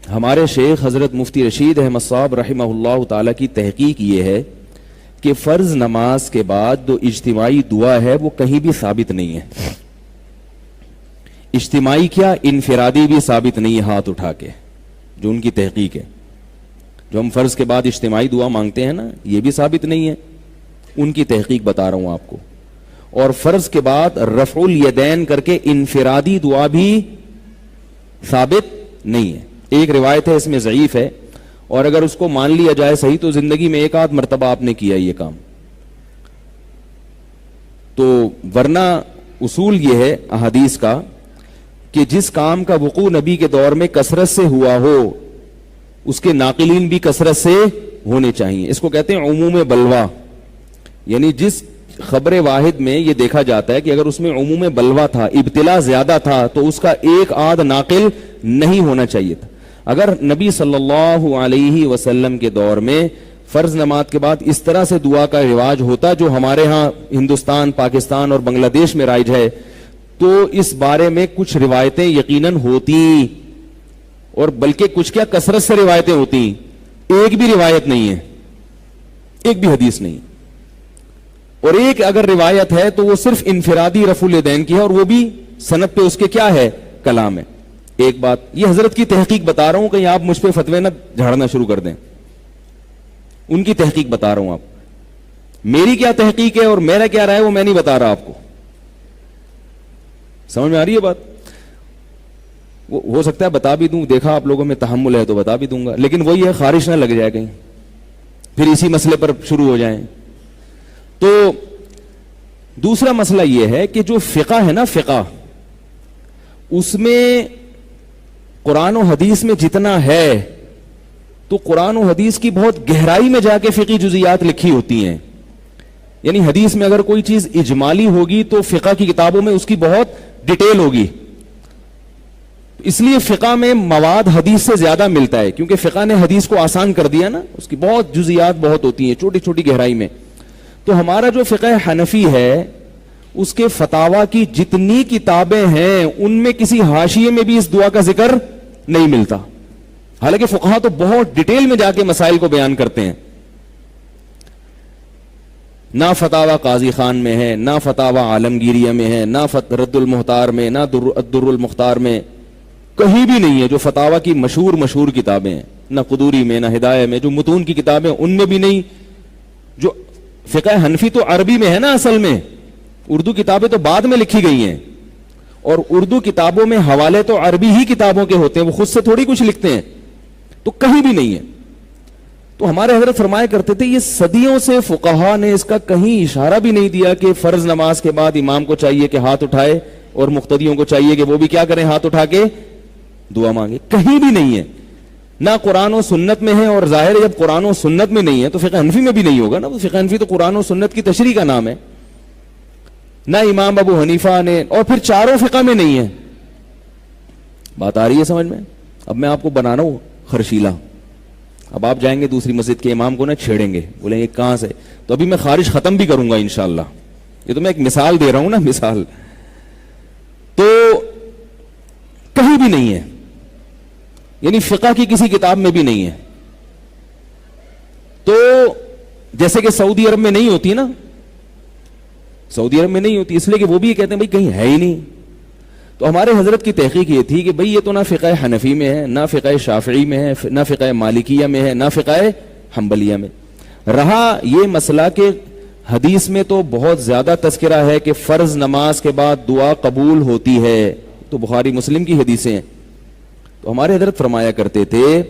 ہمارے شیخ حضرت مفتی رشید احمد صاحب رحمہ اللہ تعالیٰ کی تحقیق یہ ہے کہ فرض نماز کے بعد جو اجتماعی دعا ہے وہ کہیں بھی ثابت نہیں ہے. اجتماعی کیا، انفرادی بھی ثابت نہیں ہے ہاتھ اٹھا کے، جو ان کی تحقیق ہے. جو ہم فرض کے بعد اجتماعی دعا مانگتے ہیں نا، یہ بھی ثابت نہیں ہے، ان کی تحقیق بتا رہا ہوں آپ کو. اور فرض کے بعد رفع الیدین کر کے انفرادی دعا بھی ثابت نہیں ہے. ایک روایت ہے، اس میں ضعیف ہے، اور اگر اس کو مان لیا جائے صحیح تو زندگی میں ایک آدھ مرتبہ آپ نے کیا یہ کام. تو ورنہ اصول یہ ہے احادیث کا کہ جس کام کا وقوع نبی کے دور میں کثرت سے ہوا ہو اس کے ناقلین بھی کثرت سے ہونے چاہیے. اس کو کہتے ہیں عموم بلوا، یعنی جس خبر واحد میں یہ دیکھا جاتا ہے کہ اگر اس میں عموم بلوا تھا، ابتلا زیادہ تھا، تو اس کا ایک آدھ ناقل نہیں ہونا چاہیے تھا. اگر نبی صلی اللہ علیہ وسلم کے دور میں فرض نماز کے بعد اس طرح سے دعا کا رواج ہوتا جو ہمارے ہاں ہندوستان، پاکستان اور بنگلہ دیش میں رائج ہے، تو اس بارے میں کچھ روایتیں یقیناً ہوتی، اور بلکہ کچھ کیا کثرت سے روایتیں ہوتی. ایک بھی روایت نہیں ہے، ایک بھی حدیث نہیں، اور ایک اگر روایت ہے تو وہ صرف انفرادی رفع الیدین کی ہے، اور وہ بھی سند پہ اس کے کیا ہے، کلام ہے. ایک بات یہ حضرت کی تحقیق بتا رہا ہوں، کہیں آپ مجھ پہ فتوے نہ جھاڑنا شروع کر دیں. ان کی تحقیق بتا رہا ہوں، آپ میری کیا تحقیق ہے اور میرا کیا رائے وہ میں نہیں بتا رہا آپ کو. سمجھ میں آ رہی ہے بات؟ ہو سکتا ہے بتا بھی دوں، دیکھا آپ لوگوں میں تحمل ہے تو بتا بھی دوں گا، لیکن وہی ہے خارش نہ لگ جائے کہیں پھر اسی مسئلے پر شروع ہو جائیں. تو دوسرا مسئلہ یہ ہے کہ جو فقہ ہے نا، فقہ اس میں قرآن و حدیث میں جتنا ہے تو قرآن و حدیث کی بہت گہرائی میں جا کے فقہی جزیات لکھی ہوتی ہیں. یعنی حدیث میں اگر کوئی چیز اجمالی ہوگی تو فقہ کی کتابوں میں اس کی بہت ڈیٹیل ہوگی. اس لیے فقہ میں مواد حدیث سے زیادہ ملتا ہے، کیونکہ فقہ نے حدیث کو آسان کر دیا نا، اس کی بہت جزیات بہت ہوتی ہیں چھوٹی چھوٹی گہرائی میں. تو ہمارا جو فقہ حنفی ہے اس کے فتاوی کی جتنی کتابیں ہیں ان میں کسی حاشیے میں بھی اس دعا کا ذکر نہیں ملتا، حالانکہ فقہا تو بہت ڈیٹیل میں جا کے مسائل کو بیان کرتے ہیں. نہ فتاوی قاضی خان میں ہے، نہ فتاوی عالمگیریہ میں ہے، نہ رد المختار میں، نہ الدر المختار میں، کہیں بھی نہیں ہے. جو فتاوی کی مشہور کتابیں ہیں، نہ قدوری میں، نہ ہدایہ میں، جو متون کی کتابیں ان میں بھی نہیں. جو فقہ حنفی تو عربی میں ہے نا اصل میں، اردو کتابیں تو بعد میں لکھی گئی ہیں، اور اردو کتابوں میں حوالے تو عربی ہی کتابوں کے ہوتے ہیں، وہ خود سے تھوڑی کچھ لکھتے ہیں. تو کہیں بھی نہیں ہے. تو ہمارے حضرت فرمایا کرتے تھے یہ صدیوں سے فقہا نے اس کا کہیں اشارہ بھی نہیں دیا کہ فرض نماز کے بعد امام کو چاہیے کہ ہاتھ اٹھائے اور مقتدیوں کو چاہیے کہ وہ بھی کیا کریں، ہاتھ اٹھا کے دعا مانگے. کہیں بھی نہیں ہے، نہ قرآن و سنت میں ہے. اور ظاہر ہے جب قرآن و سنت میں نہیں ہے تو فقہ حنفی میں بھی نہیں ہوگا نا. فقہ حنفی تو قرآن و سنت کی تشریح کا نام ہے. نہ امام ابو حنیفہ نے، اور پھر چاروں فقہ میں نہیں ہے. بات آ رہی ہے سمجھ میں؟ اب میں آپ کو بنا رہا ہوں خرشیلا. اب آپ جائیں گے دوسری مسجد کے امام کو نہ چھیڑیں گے، بولیں گے کہاں سے، تو ابھی میں خارج ختم بھی کروں گا انشاءاللہ. یہ تو میں ایک مثال دے رہا ہوں نا، مثال. تو کہیں بھی نہیں ہے، یعنی فقہ کی کسی کتاب میں بھی نہیں ہے. تو جیسے کہ سعودی عرب میں نہیں ہوتی نا، سعودی عرب میں نہیں ہوتی اس لیے کہ وہ بھی یہ کہتے ہیں بھائی کہیں ہے ہی نہیں. تو ہمارے حضرت کی تحقیق یہ تھی کہ بھئی یہ تو نہ فقہ حنفی میں ہے، نہ فقہ شافعی میں ہے، نہ فقہ مالکیہ میں ہے، نہ فقہ حنبلیہ میں. رہا یہ مسئلہ کہ حدیث میں تو بہت زیادہ تذکرہ ہے کہ فرض نماز کے بعد دعا قبول ہوتی ہے، تو بخاری مسلم کی حدیثیں ہیں. تو ہمارے حضرت فرمایا کرتے تھے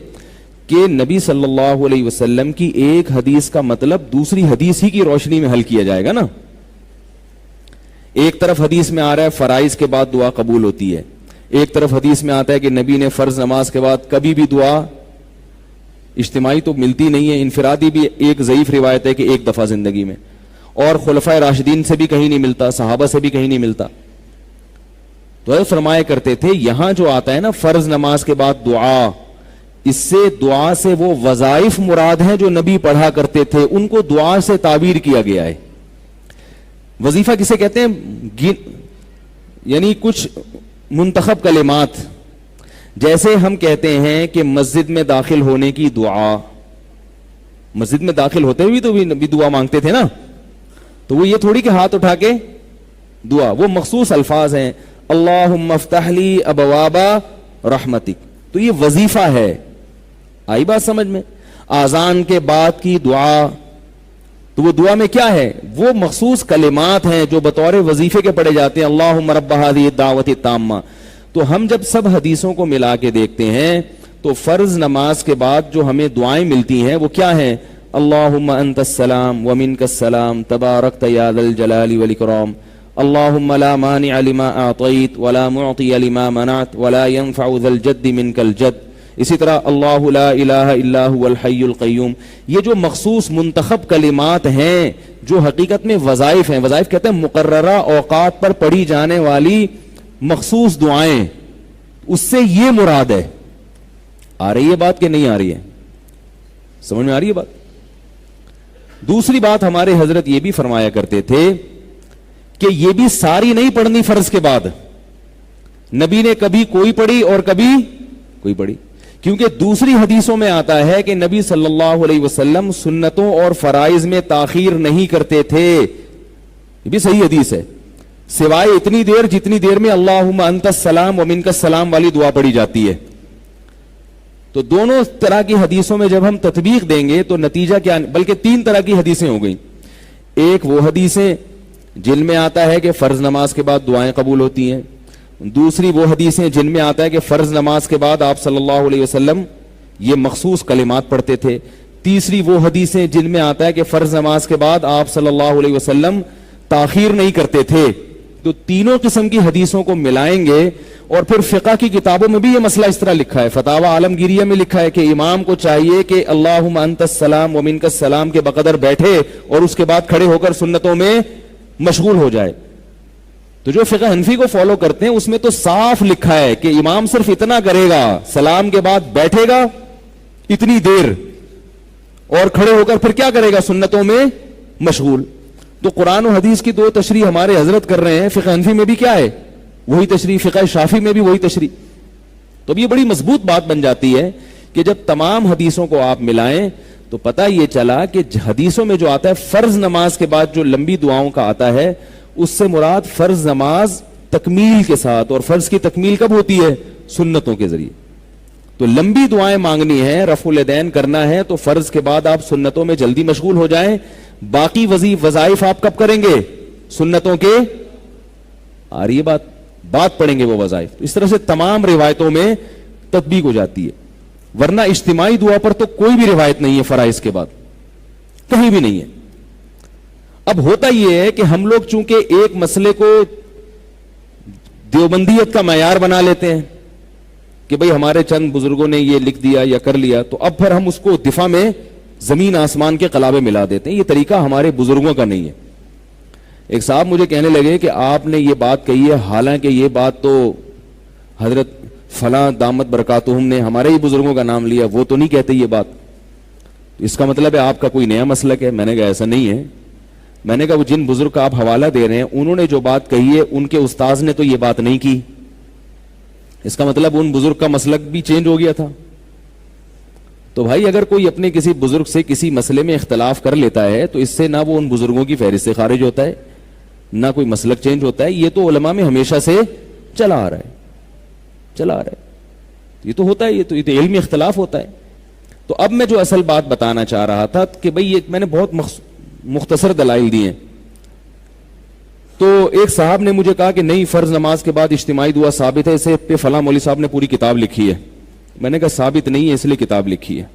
کہ نبی صلی اللہ علیہ وسلم کی ایک حدیث کا مطلب دوسری حدیث ہی کی روشنی میں حل کیا جائے گا نا. ایک طرف حدیث میں آ رہا ہے فرائض کے بعد دعا قبول ہوتی ہے، ایک طرف حدیث میں آتا ہے کہ نبی نے فرض نماز کے بعد کبھی بھی دعا، اجتماعی تو ملتی نہیں ہے، انفرادی بھی ایک ضعیف روایت ہے کہ ایک دفعہ زندگی میں، اور خلفائے راشدین سے بھی کہیں نہیں ملتا، صحابہ سے بھی کہیں نہیں ملتا. تو ایسا فرمایا کرتے تھے یہاں جو آتا ہے نا فرض نماز کے بعد دعا، اس سے دعا سے وہ وظائف مراد ہیں جو نبی پڑھا کرتے تھے، ان کو دعا سے تعبیر کیا گیا ہے. وظیفہ کسے کہتے ہیں؟ یعنی کچھ منتخب کلمات جیسے ہم کہتے ہیں کہ مسجد میں داخل ہونے کی دعا، مسجد میں داخل ہوتے ہوئے تو بھی دعا مانگتے تھے نا، تو وہ یہ تھوڑی کہ ہاتھ اٹھا کے دعا، وہ مخصوص الفاظ ہیں، اللہم افتح لی ابواب رحمتک، تو یہ وظیفہ ہے. آئی بات سمجھ میں؟ آذان کے بعد کی دعا، تو وہ دعا میں کیا ہے؟ وہ مخصوص کلمات ہیں جو بطور وظیفے کے پڑھے جاتے ہیں، اللہم رب ہذہ الدعوۃ التامہ. تو ہم جب سب حدیثوں کو ملا کے دیکھتے ہیں تو فرض نماز کے بعد جو ہمیں دعائیں ملتی ہیں وہ کیا ہیں؟ اللہم انت السلام ومنک السلام تبارکت یا ذا الجلال والاکرام، اللہم لا مانع لما اعطیت ولا معطی لما منعت ولا ينفع ذا الجد منک الجد. اسی طرح اللہ لا الہ الا هو الحی القیوم. یہ جو مخصوص منتخب کلمات ہیں جو حقیقت میں وظائف ہیں، وظائف کہتے ہیں مقررہ اوقات پر پڑھی جانے والی مخصوص دعائیں، اس سے یہ مراد ہے. آ رہی ہے بات کہ نہیں آ رہی ہے؟ سمجھ میں آ رہی ہے بات؟ دوسری بات ہمارے حضرت یہ بھی فرمایا کرتے تھے کہ یہ بھی ساری نہیں پڑھنی فرض کے بعد. نبی نے کبھی کوئی پڑھی اور کبھی کوئی پڑھی، کیونکہ دوسری حدیثوں میں آتا ہے کہ نبی صلی اللہ علیہ وسلم سنتوں اور فرائض میں تاخیر نہیں کرتے تھے. یہ بھی صحیح حدیث ہے، سوائے اتنی دیر جتنی دیر میں اللہم انت السلام ومنک السلام والی دعا پڑھی جاتی ہے. تو دونوں طرح کی حدیثوں میں جب ہم تطبیق دیں گے تو نتیجہ کیا، بلکہ تین طرح کی حدیثیں ہو گئیں. ایک وہ حدیثیں جن میں آتا ہے کہ فرض نماز کے بعد دعائیں قبول ہوتی ہیں، دوسری وہ حدیثیں جن میں آتا ہے کہ فرض نماز کے بعد آپ صلی اللہ علیہ وسلم یہ مخصوص کلمات پڑھتے تھے، تیسری وہ حدیثیں جن میں آتا ہے کہ فرض نماز کے بعد آپ صلی اللہ علیہ وسلم تاخیر نہیں کرتے تھے. تو تینوں قسم کی حدیثوں کو ملائیں گے، اور پھر فقہ کی کتابوں میں بھی یہ مسئلہ اس طرح لکھا ہے. فتاوی عالمگیریہ میں لکھا ہے کہ امام کو چاہیے کہ اللہم انت السلام ومنک السلام کے بقدر بیٹھے اور اس کے بعد کھڑے ہو کر سنتوں میں مشغول ہو جائے. تو جو فقہ حنفی کو فالو کرتے ہیں اس میں تو صاف لکھا ہے کہ امام صرف اتنا کرے گا، سلام کے بعد بیٹھے گا اتنی دیر اور کھڑے ہو کر پھر کیا کرے گا؟ سنتوں میں مشغول. تو قرآن و حدیث کی دو تشریح ہمارے حضرت کر رہے ہیں، فقہ حنفی میں بھی کیا ہے؟ وہی تشریح، فقہ شافعی میں بھی وہی تشریح. تو اب یہ بڑی مضبوط بات بن جاتی ہے کہ جب تمام حدیثوں کو آپ ملائیں تو پتہ یہ چلا کہ حدیثوں میں جو آتا ہے فرض نماز کے بعد جو لمبی دعاؤں کا آتا ہے اس سے مراد فرض نماز تکمیل کے ساتھ، اور فرض کی تکمیل کب ہوتی ہے؟ سنتوں کے ذریعے. تو لمبی دعائیں مانگنی ہے، رفع الیدین کرنا ہے تو فرض کے بعد آپ سنتوں میں جلدی مشغول ہو جائیں. باقی وظائف آپ کب کریں گے؟ سنتوں کے. آ رہی ہے بات پڑھیں گے وہ وظائف. اس طرح سے تمام روایتوں میں تطبیق ہو جاتی ہے، ورنہ اجتماعی دعا پر تو کوئی بھی روایت نہیں ہے فرائض کے بعد، کہیں بھی نہیں ہے. اب ہوتا یہ ہے کہ ہم لوگ چونکہ ایک مسئلے کو دیوبندیت کا معیار بنا لیتے ہیں کہ بھئی ہمارے چند بزرگوں نے یہ لکھ دیا یا کر لیا، تو اب پھر ہم اس کو دفاع میں زمین آسمان کے قلابے ملا دیتے ہیں. یہ طریقہ ہمارے بزرگوں کا نہیں ہے. ایک صاحب مجھے کہنے لگے کہ آپ نے یہ بات کہی ہے، حالانکہ یہ بات تو حضرت فلاں دامت برکاتہم نے ہمارے ہی بزرگوں کا نام لیا، وہ تو نہیں کہتے یہ بات. اس کا مطلب ہے آپ کا کوئی نیا مسلک ہے. میں نے کہا ایسا نہیں ہے. میں نے کہا وہ جن بزرگ کا آپ حوالہ دے رہے ہیں انہوں نے جو بات کہی ہے ان کے استاذ نے تو یہ بات نہیں کی. اس کا مطلب ان بزرگ کا مسلک بھی چینج ہو گیا تھا. تو بھائی اگر کوئی اپنے کسی بزرگ سے کسی مسئلے میں اختلاف کر لیتا ہے تو اس سے نہ وہ ان بزرگوں کی فہرست سے خارج ہوتا ہے نہ کوئی مسلک چینج ہوتا ہے. یہ تو علماء میں ہمیشہ سے چلا آ رہا ہے. یہ تو ہوتا ہے، یہ تو علمی اختلاف ہوتا ہے. تو اب میں جو اصل بات بتانا چاہ رہا تھا کہ بھئی یہ میں نے بہت مختصر دلائل دی ہیں. تو ایک صاحب نے مجھے کہا کہ نہیں، فرض نماز کے بعد اجتماعی دعا ثابت ہے، اسے پہ فلاں مولوی صاحب نے پوری کتاب لکھی ہے. میں نے کہا ثابت نہیں ہے اس لیے کتاب لکھی ہے.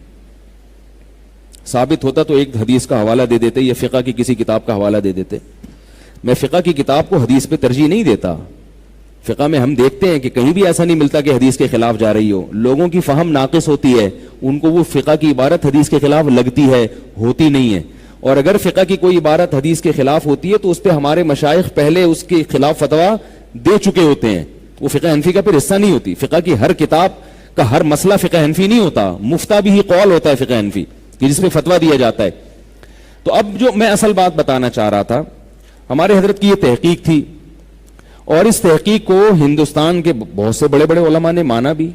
ثابت ہوتا تو ایک حدیث کا حوالہ دے دیتے یا فقہ کی کسی کتاب کا حوالہ دے دیتے. میں فقہ کی کتاب کو حدیث پہ ترجیح نہیں دیتا. فقہ میں ہم دیکھتے ہیں کہ کہیں بھی ایسا نہیں ملتا کہ حدیث کے خلاف جا رہی ہو. لوگوں کی فہم ناقص ہوتی ہے، ان کو وہ فقہ کی عبارت حدیث کے خلاف لگتی ہے، ہوتی نہیں ہے. اور اگر فقہ کی کوئی عبارت حدیث کے خلاف ہوتی ہے تو اس پہ ہمارے مشائخ پہلے اس کے خلاف فتویٰ دے چکے ہوتے ہیں. وہ فقہ حنفی کا پھر حصہ نہیں ہوتی. فقہ کی ہر کتاب کا ہر مسئلہ فقہ حنفی نہیں ہوتا. مفتہ بھی ہی قول ہوتا ہے فقہ حنفی کہ جس پہ فتویٰ دیا جاتا ہے. تو اب جو میں اصل بات بتانا چاہ رہا تھا، ہمارے حضرت کی یہ تحقیق تھی اور اس تحقیق کو ہندوستان کے بہت سے بڑے بڑے علماء نے مانا بھی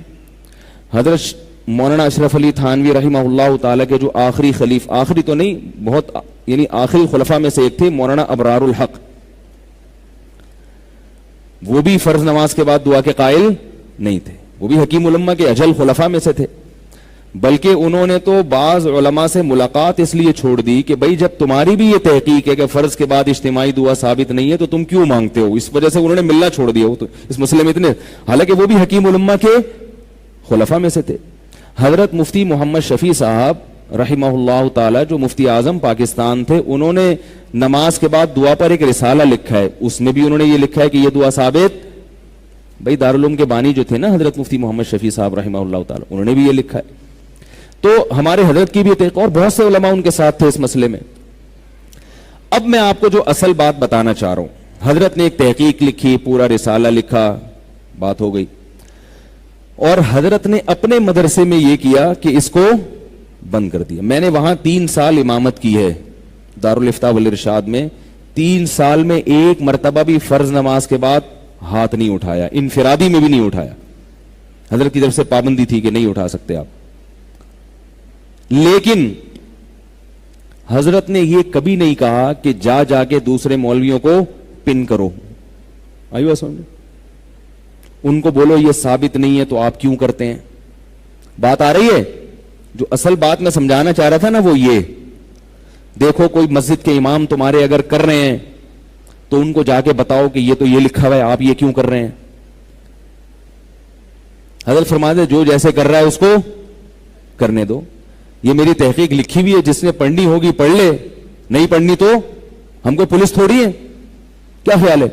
حضرت مولانا اشرف علی تھانوی رحمہ اللہ تعالی کے جو آخری خلیف، آخری تو نہیں، بہت یعنی آخری خلفاء میں سے ایک تھے مولانا ابرار الحق، وہ بھی فرض نماز کے بعد دعا کے قائل نہیں تھے، وہ بھی حکیم الامہ کے اجل خلفاء میں سے تھے، بلکہ انہوں نے تو بعض علماء سے ملاقات اس لیے چھوڑ دی کہ بھائی جب تمہاری بھی یہ تحقیق ہے کہ فرض کے بعد اجتماعی دعا ثابت نہیں ہے تو تم کیوں مانگتے ہو، اس وجہ سے انہوں نے ملنا چھوڑ دیا، وہ تو اس مسئلے میں اتنے، حالانکہ وہ بھی حکیم الامہ کے خلفاء میں سے تھے۔ حضرت مفتی محمد شفیع صاحب رحمہ اللہ تعالی جو مفتی اعظم پاکستان تھے، انہوں نے نماز کے بعد دعا پر ایک رسالہ لکھا ہے، اس میں بھی انہوں نے یہ لکھا ہے کہ یہ دعا ثابت، بھائی دارالعلوم کے بانی جو تھے نا حضرت مفتی محمد شفیع صاحب رحمہ اللہ تعالی، انہوں نے بھی یہ لکھا ہے۔ تو ہمارے حضرت کی بھی تحقیق، اور بہت سے علماء ان کے ساتھ تھے اس مسئلے میں۔ اب میں آپ کو جو اصل بات بتانا چاہ رہا ہوں، حضرت نے ایک تحقیق لکھی، پورا رسالہ لکھا، بات ہو گئی، اور حضرت نے اپنے مدرسے میں یہ کیا کہ اس کو بند کر دیا۔ میں نے وہاں 3 سال امامت کی ہے دارالفتاء والارشاد میں، 3 سال میں ایک مرتبہ بھی فرض نماز کے بعد ہاتھ نہیں اٹھایا، انفرادی میں بھی نہیں اٹھایا، حضرت کی طرف سے پابندی تھی کہ نہیں اٹھا سکتے آپ۔ لیکن حضرت نے یہ کبھی نہیں کہا کہ جا جا کے دوسرے مولویوں کو پن کرو، آئی بات سمجھ، ان کو بولو یہ ثابت نہیں ہے تو آپ کیوں کرتے ہیں۔ بات آ رہی ہے؟ جو اصل بات میں سمجھانا چاہ رہا تھا نا وہ یہ، دیکھو کوئی مسجد کے امام تمہارے اگر کر رہے ہیں تو ان کو جا کے بتاؤ کہ یہ تو یہ لکھا ہوا ہے، آپ یہ کیوں کر رہے ہیں۔ حضرت فرماتے جو جیسے کر رہا ہے اس کو کرنے دو، یہ میری تحقیق لکھی ہوئی ہے، جس نے پڑھنی ہوگی پڑھ لے، نہیں پڑھنی تو ہم کو پولیس تھوڑی ہے، کیا خیال ہے؟